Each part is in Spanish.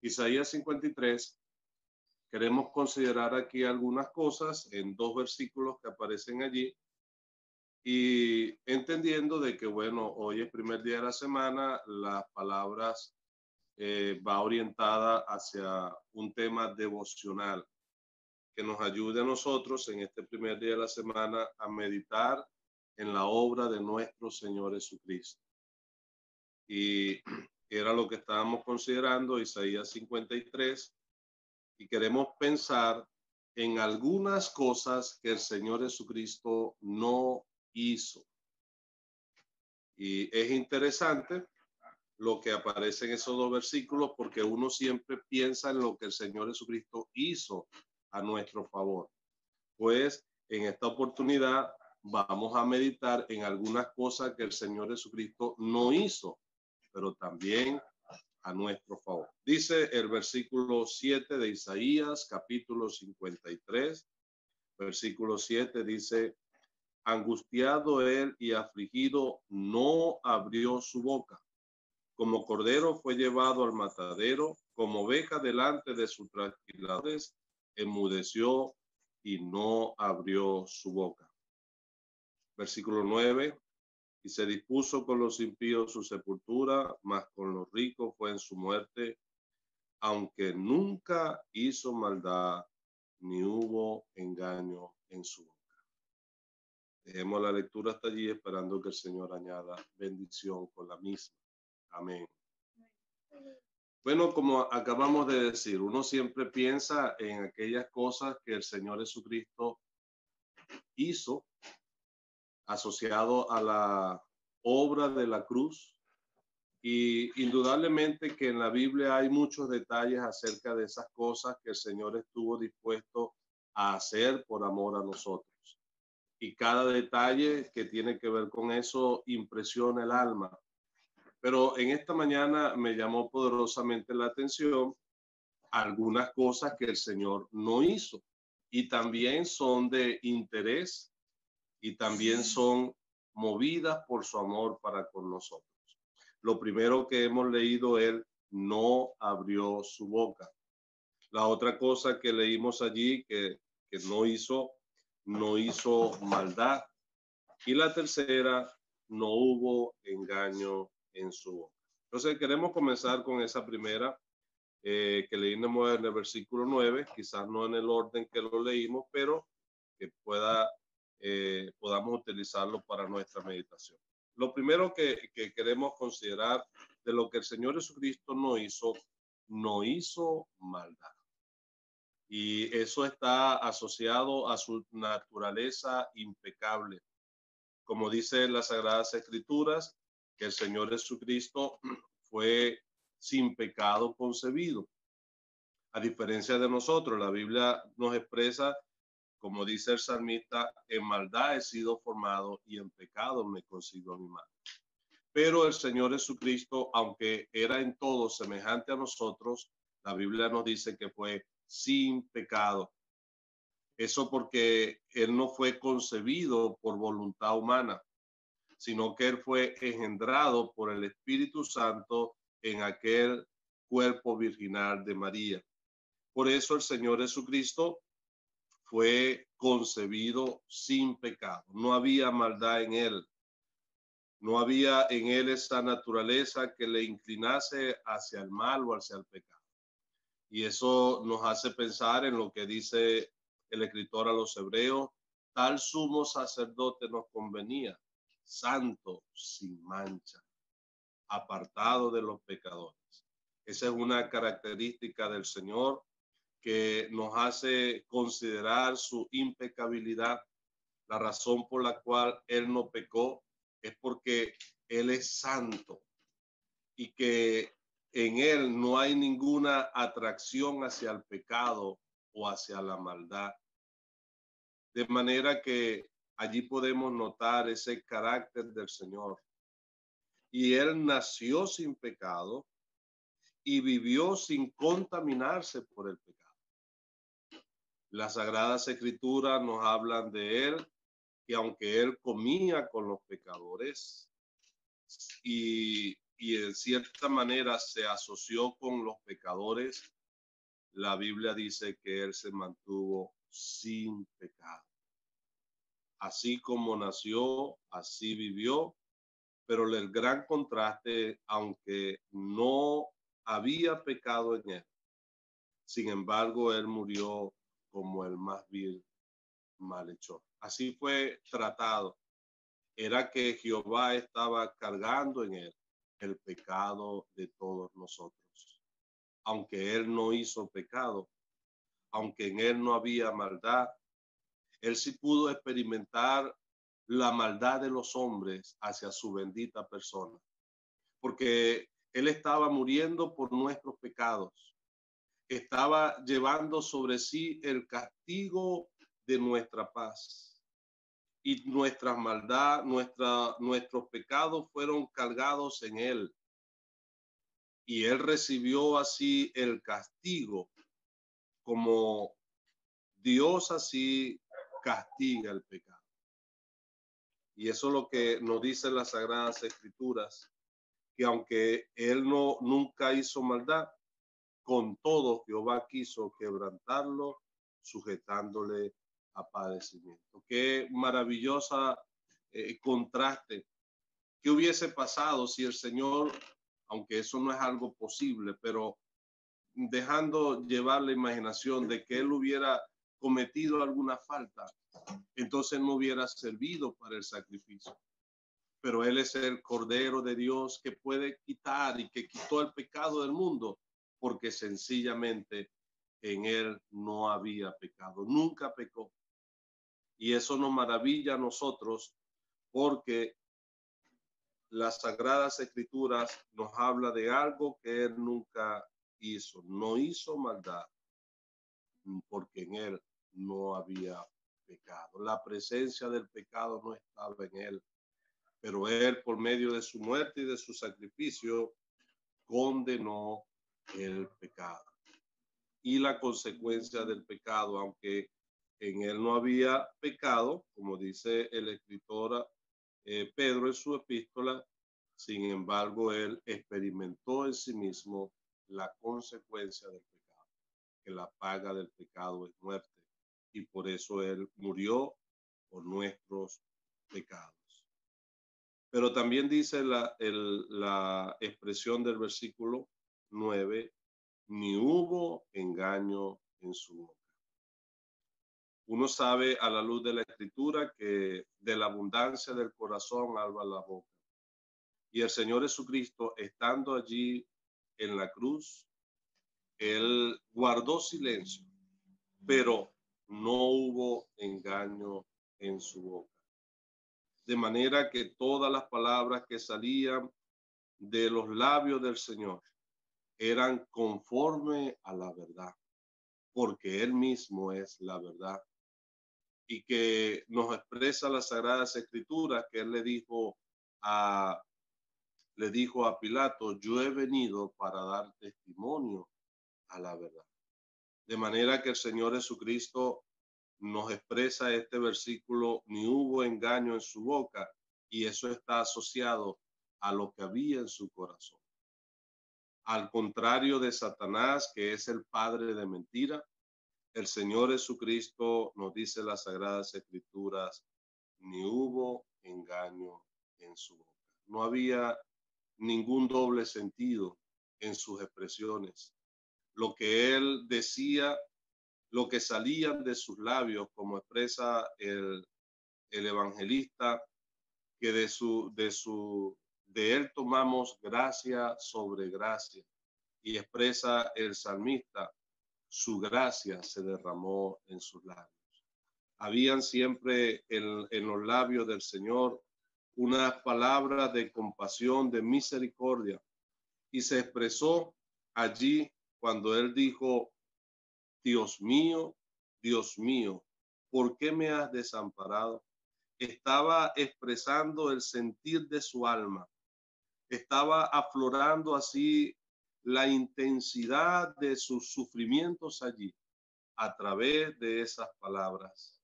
Isaías 53, queremos considerar aquí algunas cosas en dos versículos que aparecen allí y entendiendo de que, bueno, hoy es primer día de la semana, las palabras va orientada hacia un tema devocional que nos ayude a nosotros en este primer día de la semana a meditar en la obra de nuestro Señor Jesucristo. Y era lo que estábamos considerando, Isaías 53, y queremos pensar en algunas cosas que el Señor Jesucristo no hizo. Y es interesante lo que aparece en esos dos versículos porque uno siempre piensa en lo que el Señor Jesucristo hizo a nuestro favor. Pues en esta oportunidad vamos a meditar en algunas cosas que el Señor Jesucristo no hizo, pero también a nuestro favor. Dice el versículo 7 de Isaías, capítulo 53, versículo 7 dice: angustiado él y afligido, no abrió su boca. Como cordero fue llevado al matadero, como oveja delante de sus trasquiladores, enmudeció y no abrió su boca. Versículo 9. Y se dispuso con los impíos su sepultura, mas con los ricos fue en su muerte, aunque nunca hizo maldad, ni hubo engaño en su boca. Dejemos la lectura hasta allí, esperando que el Señor añada bendición con la misma. Amén. Bueno, como acabamos de decir, uno siempre piensa en aquellas cosas que el Señor Jesucristo hizo asociado a la obra de la cruz, y indudablemente que en la Biblia hay muchos detalles acerca de esas cosas que el Señor estuvo dispuesto a hacer por amor a nosotros. Y cada detalle que tiene que ver con eso impresiona el alma. Pero en esta mañana me llamó poderosamente la atención algunas cosas que el Señor no hizo y también son de interés y también son movidas por su amor para con nosotros. Lo primero que hemos leído, él no abrió su boca. La otra cosa que leímos allí que no hizo maldad. Y la tercera, no hubo engaño en su boca. Entonces queremos comenzar con esa primera que leímos en el versículo 9, quizás no en el orden que lo leímos, pero que podamos utilizarlo para nuestra meditación. Lo primero que queremos considerar de lo que el Señor Jesucristo no hizo maldad. Y eso está asociado a su naturaleza impecable. Como dice las Sagradas Escrituras, que el Señor Jesucristo fue sin pecado concebido. A diferencia de nosotros, la Biblia nos expresa, como dice el salmista, en maldad he sido formado y en pecado me concibió mi madre. Pero el Señor Jesucristo, aunque era en todo semejante a nosotros, la Biblia nos dice que fue sin pecado. Eso porque él no fue concebido por voluntad humana, sino que él fue engendrado por el Espíritu Santo en aquel cuerpo virginal de María. Por eso el Señor Jesucristo fue concebido sin pecado. No había maldad en él. No había en él esa naturaleza que le inclinase hacia el mal o hacia el pecado. Y eso nos hace pensar en lo que dice el escritor a los Hebreos: tal sumo sacerdote nos convenía, santo, sin mancha, apartado de los pecadores. Esa es una característica del Señor que nos hace considerar su impecabilidad. La razón por la cual él no pecó es porque él es santo y que en él no hay ninguna atracción hacia el pecado o hacia la maldad. De manera que allí podemos notar ese carácter del Señor. Y él nació sin pecado y vivió sin contaminarse por el pecado. Las Sagradas Escrituras nos hablan de él, que aunque él comía con los pecadores y y en cierta manera se asoció con los pecadores, la Biblia dice que él se mantuvo sin pecado. Así como nació, así vivió, pero el gran contraste, aunque no había pecado en él, sin embargo, él murió como el más vil malhechor. Así fue tratado. Era que Jehová estaba cargando en él el pecado de todos nosotros. Aunque él no hizo pecado, aunque en él no había maldad, él sí pudo experimentar la maldad de los hombres hacia su bendita persona, porque él estaba muriendo por nuestros pecados, estaba llevando sobre sí el castigo de nuestra paz, y nuestra maldad, nuestros pecados fueron cargados en él, y él recibió así el castigo, como Dios así castiga el pecado. Y eso es lo que nos dicen las Sagradas Escrituras, que aunque él nunca hizo maldad, con todo Jehová quiso quebrantarlo, sujetándole a padecimiento. Qué maravillosa contraste. ¿Qué hubiese pasado si el Señor, aunque eso no es algo posible, pero dejando llevar la imaginación de que él hubiera cometido alguna falta, entonces no hubiera servido para el sacrificio? Pero él es el Cordero de Dios que puede quitar y que quitó el pecado del mundo, porque sencillamente en él no había pecado, nunca pecó. Y eso nos maravilla a nosotros, porque las Sagradas Escrituras nos habla de algo que él nunca hizo. No hizo maldad, porque en él no había pecado. La presencia del pecado no estaba en él, pero él, por medio de su muerte y de su sacrificio, condenó el pecado. Y la consecuencia del pecado, aunque en él no había pecado, como dice el escritor Pedro en su epístola, sin embargo, él experimentó en sí mismo la consecuencia del pecado, que la paga del pecado es muerte, y por eso él murió por nuestros pecados. Pero también dice la expresión del versículo 9, ni hubo engaño en su boca. Uno sabe a la luz de la Escritura que de la abundancia del corazón habla la boca. Y el Señor Jesucristo, estando allí en la cruz, él guardó silencio, pero no hubo engaño en su boca. De manera que todas las palabras que salían de los labios del Señor eran conforme a la verdad, porque él mismo es la verdad. Y que nos expresa las Sagradas Escrituras que él le dijo a Pilato: yo he venido para dar testimonio a la verdad. De manera que el Señor Jesucristo nos expresa este versículo: ni hubo engaño en su boca, y eso está asociado a lo que había en su corazón. Al contrario de Satanás, que es el padre de mentira, el Señor Jesucristo, nos dice las Sagradas Escrituras, ni hubo engaño en su boca. No había ningún doble sentido en sus expresiones. Lo que él decía, lo que salían de sus labios, como expresa el evangelista, que de él tomamos gracia sobre gracia, y expresa el salmista, su gracia se derramó en sus labios. Habían siempre en los labios del Señor unas palabras de compasión, de misericordia, y se expresó allí cuando él dijo: Dios mío, ¿por qué me has desamparado? Estaba expresando el sentir de su alma, estaba aflorando así la intensidad de sus sufrimientos allí a través de esas palabras,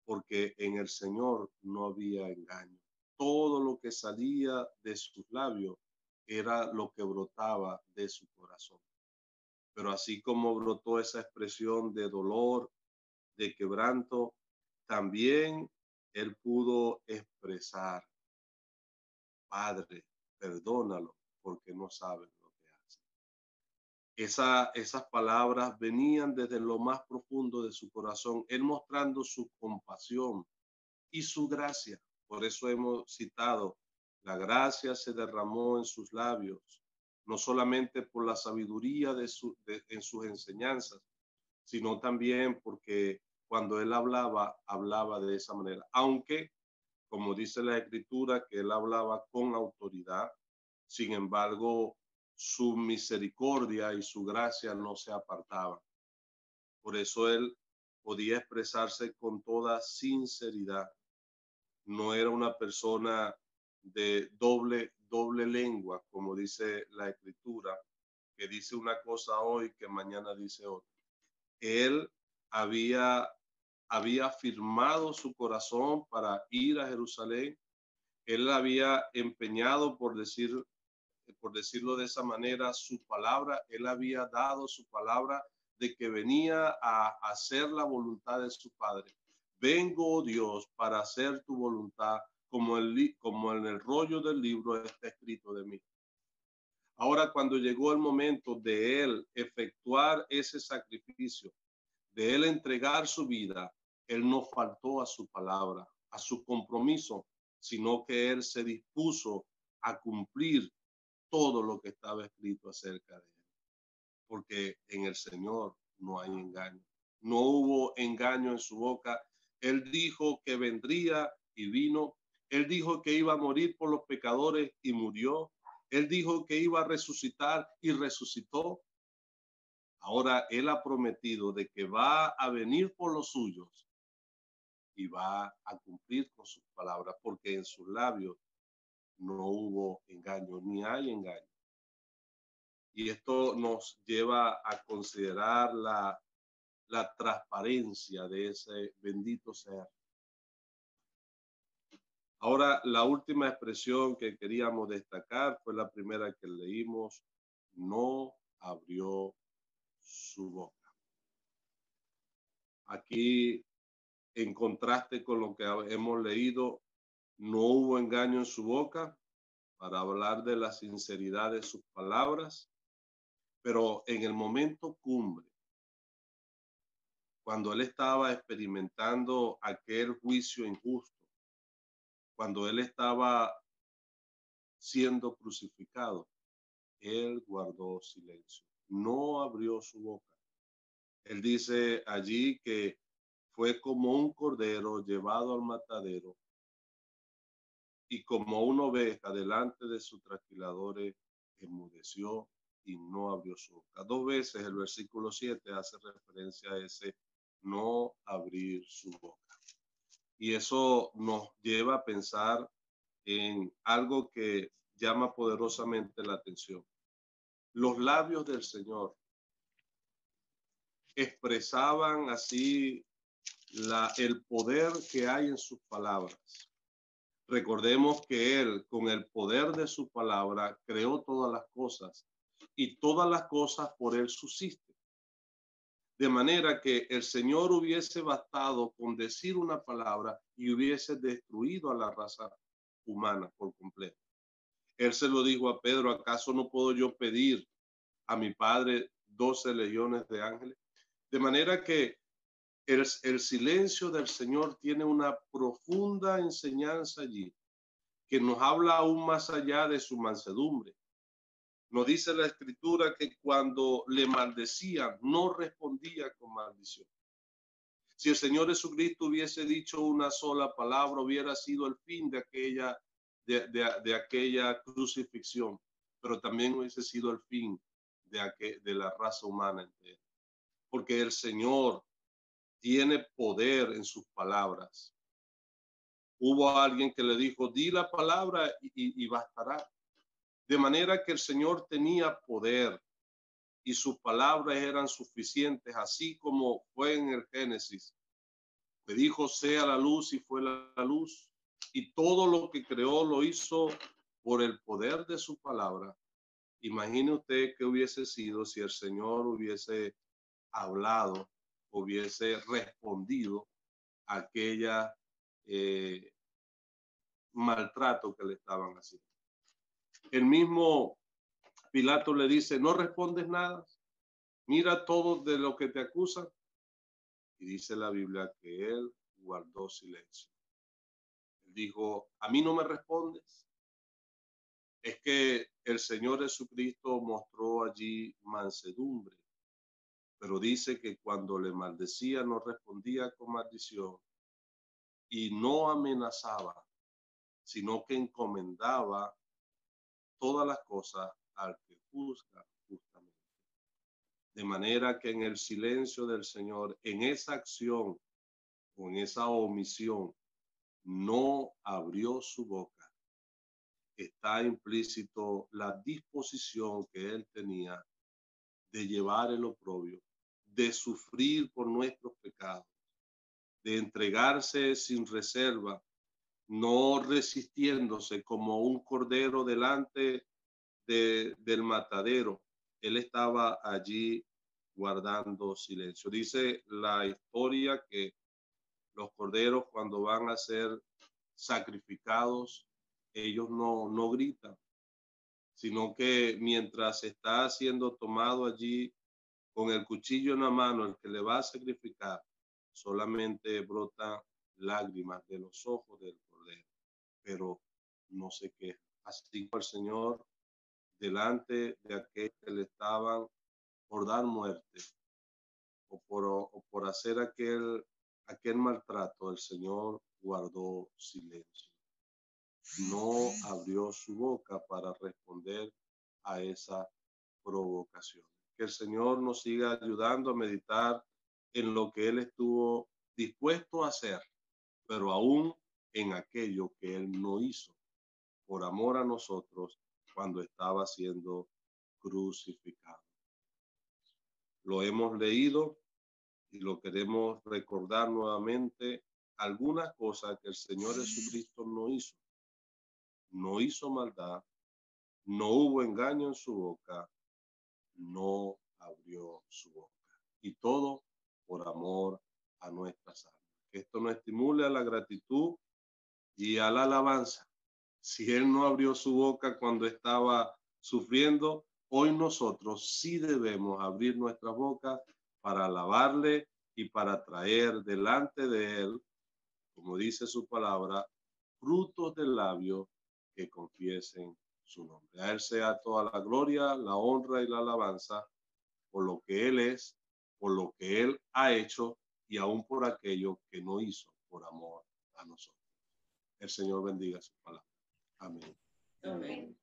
porque en el Señor no había engaño. todo lo que salía de sus labios era lo que brotaba de su corazón. Pero así como brotó esa expresión de dolor, de quebranto, también él pudo expresar: Padre, perdónalo porque no saben lo que hacen. Esas palabras venían desde lo más profundo de su corazón, él mostrando su compasión y su gracia. Por eso hemos citado: la gracia se derramó en sus labios, no solamente por la sabiduría en sus enseñanzas, sino también porque cuando él hablaba, hablaba de esa manera. Aunque, como dice la Escritura, que él hablaba con autoridad, sin embargo, su misericordia y su gracia no se apartaban. Por eso él podía expresarse con toda sinceridad. No era una persona de doble lengua, como dice la Escritura, que dice una cosa hoy que mañana dice otra. Él había firmado su corazón para ir a Jerusalén. Él había empeñado, por decirlo de esa manera, su palabra. Él había dado su palabra de que venía a hacer la voluntad de su Padre. Vengo, oh Dios, para hacer tu voluntad, como en el rollo del libro está escrito de mí. Ahora, cuando llegó el momento de él efectuar ese sacrificio, de él entregar su vida, él no faltó a su palabra, a su compromiso, sino que él se dispuso a cumplir todo lo que estaba escrito acerca de él. Porque en el Señor no hay engaño. No hubo engaño en su boca. Él dijo que vendría y vino. Él dijo que iba a morir por los pecadores y murió. Él dijo que iba a resucitar y resucitó. Ahora él ha prometido de que va a venir por los suyos y va a cumplir con sus palabras, porque en sus labios no hubo engaño, ni hay engaño. Y esto nos lleva a considerar la transparencia de ese bendito ser. Ahora, la última expresión que queríamos destacar fue la primera que leímos: no abrió su boca. Aquí, en contraste con lo que hemos leído, no hubo engaño en su boca, para hablar de la sinceridad de sus palabras, pero en el momento cumbre, cuando él estaba experimentando aquel juicio injusto, cuando él estaba siendo crucificado, él guardó silencio, no abrió su boca. Él dice allí que fue como un cordero llevado al matadero, y como una oveja delante de sus trasquiladores, enmudeció y no abrió su boca. 2 veces el versículo 7 hace referencia a ese no abrir su boca. Y eso nos lleva a pensar en algo que llama poderosamente la atención. Los labios del Señor expresaban así el poder que hay en sus palabras. Recordemos que él, con el poder de su palabra, creó todas las cosas, y todas las cosas por él subsisten. De manera que el Señor hubiese bastado con decir una palabra y hubiese destruido a la raza humana por completo. Él se lo dijo a Pedro: ¿acaso no puedo yo pedir a mi Padre 12 legiones de ángeles? De manera que el silencio del Señor tiene una profunda enseñanza allí, que nos habla aún más allá de su mansedumbre. Nos dice la Escritura que cuando le maldecían, no respondía con maldición. Si el Señor Jesucristo hubiese dicho una sola palabra, hubiera sido el fin de aquella crucifixión, pero también hubiese sido el fin de la raza humana entera. Porque el Señor tiene poder en sus palabras. Hubo alguien que le dijo: di la palabra y bastará. De manera que el Señor tenía poder y sus palabras eran suficientes, así como fue en el Génesis, que dijo: sea la luz, y fue la luz. y todo lo que creó lo hizo por el poder de su palabra. Imagine usted qué hubiese sido si el Señor hubiese hablado, hubiese respondido a aquella maltrato que le estaban haciendo. El mismo Pilato le dice, ¿no respondes nada? Mira todo de lo que te acusan. Y dice la Biblia que él guardó silencio. Él dijo, ¿a mí no me respondes? Es que el Señor Jesucristo mostró allí mansedumbre, pero dice que cuando le maldecía no respondía con maldición y no amenazaba, sino que encomendaba todas las cosas al que juzga justamente. De manera que en el silencio del Señor, en esa acción o en esa omisión, no abrió su boca. Está implícito la disposición que él tenía de llevar el oprobio, de sufrir por nuestros pecados, de entregarse sin reserva, no resistiéndose como un cordero delante del matadero. Él estaba allí guardando silencio. Dice la historia que los corderos cuando van a ser sacrificados, ellos no gritan, sino que mientras está siendo tomado allí con el cuchillo en la mano, el que le va a sacrificar, solamente brota lágrimas de los ojos del cordero, pero no se queja. Así como el Señor delante de aquel que le estaban por dar muerte o por hacer aquel maltrato, el Señor guardó silencio. No abrió su boca para responder a esa provocación. Que el Señor nos siga ayudando a meditar en lo que Él estuvo dispuesto a hacer, pero aún en aquello que Él no hizo por amor a nosotros cuando estaba siendo crucificado. Lo hemos leído y lo queremos recordar nuevamente. Algunas cosas que el Señor Jesucristo no hizo. No hizo maldad, no hubo engaño en su boca, no abrió su boca. Y todo por amor a nuestras almas. Que esto nos estimule a la gratitud y a la alabanza. Si Él no abrió su boca cuando estaba sufriendo, hoy nosotros sí debemos abrir nuestra boca para alabarle y para traer delante de Él, como dice su palabra, frutos del labio que confiesen su nombre. A Él sea toda la gloria, la honra y la alabanza por lo que Él es, por lo que Él ha hecho y aún por aquello que no hizo por amor a nosotros. El Señor bendiga su palabra. Amén. Amén.